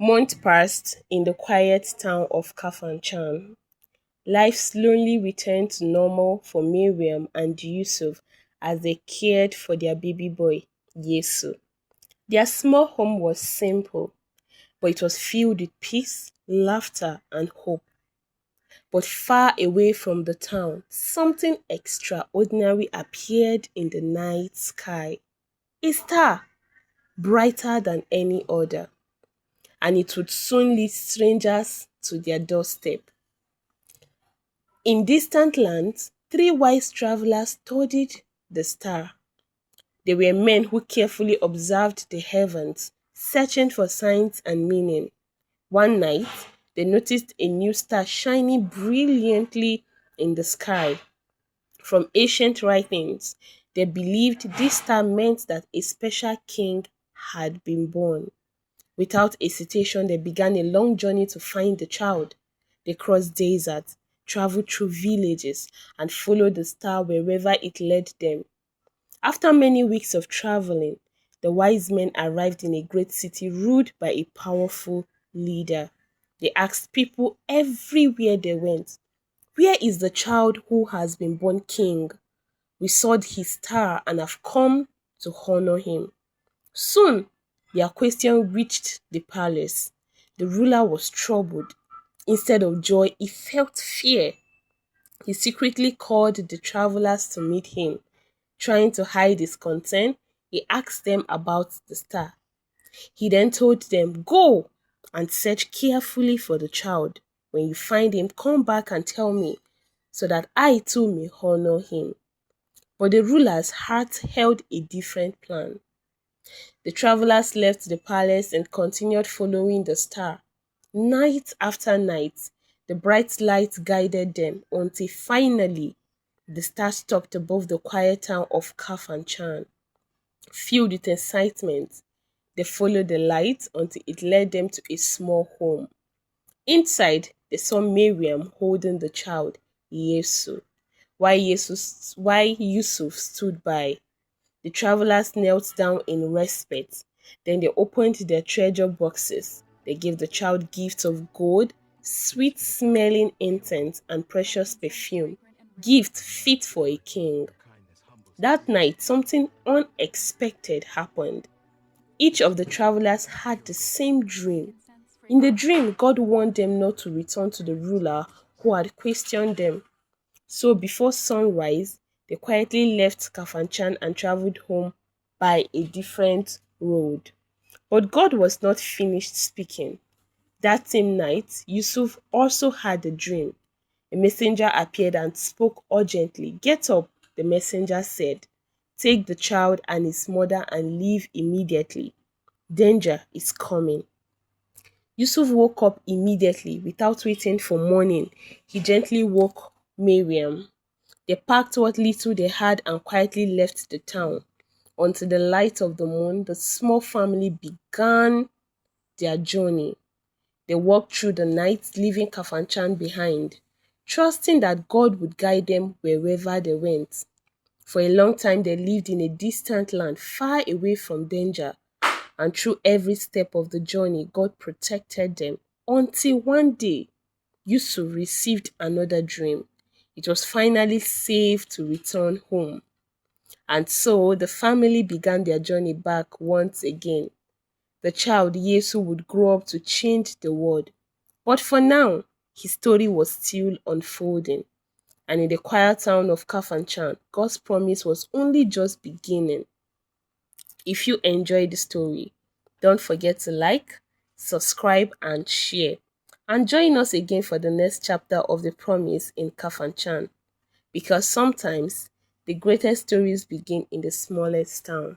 Months passed in the quiet town of Kafanchan. Life slowly returned to normal for Miriam and Yusuf as they cared for their baby boy, Yesu. Their small home was simple, but it was filled with peace, laughter, and hope. But far away from the town, something extraordinary appeared in the night sky. A star, brighter than any other, and it would soon lead strangers to their doorstep. In distant lands, three wise travelers studied the star. They were men who carefully observed the heavens, searching for signs and meaning. One night, they noticed a new star shining brilliantly in the sky. From ancient writings, they believed this star meant that a special king had been born. Without hesitation, they began a long journey to find the child. They crossed deserts, traveled through villages, and followed the star wherever it led them. After many weeks of traveling, the wise men arrived in a great city ruled by a powerful leader. They asked people everywhere they went, "Where is the child who has been born king? We saw his star and have come to honor him." Soon, their question reached the palace. The ruler was troubled. Instead of joy, he felt fear. He secretly called the travelers to meet him. Trying to hide his concern, he asked them about the star. He then told them, "Go and search carefully for the child. When you find him, come back and tell me, so that I too may honor him." But the ruler's heart held a different plan. The travelers left the palace and continued following the star. Night after night, the bright light guided them until finally the star stopped above the quiet town of Kafanchan. Filled with excitement, they followed the light until it led them to a small home. Inside, they saw Miriam holding the child, Yesu, while Yusuf stood by. The travelers knelt down in respect. Then they opened their treasure boxes. They gave the child gifts of gold, sweet smelling incense, and precious perfume, gifts fit for a king. That night, something unexpected happened. Each of the travelers had the same dream. In the dream, God warned them not to return to the ruler who had questioned them. So before sunrise, they quietly left Kafanchan and traveled home by a different road. But God was not finished speaking. That same night, Yusuf also had a dream. A messenger appeared and spoke urgently. "Get up," the messenger said. "Take the child and his mother and leave immediately. Danger is coming." Yusuf woke up immediately without waiting for morning. He gently woke Miriam. They packed what little they had and quietly left the town. Until the light of the moon, the small family began their journey. They walked through the night, leaving Kafanchan behind, trusting that God would guide them wherever they went. For a long time, they lived in a distant land, far away from danger, and through every step of the journey, God protected them. Until one day, Yusuf received another dream. It was finally safe to return home. And so the family began their journey back once again. The child Yesu would grow up to change the world. But for now, his story was still unfolding. And in the quiet town of Kafanchan, God's promise was only just beginning. If you enjoyed the story, don't forget to like, subscribe, and share. And join us again for the next chapter of the promise in Kafanchan. Because sometimes the greatest stories begin in the smallest town.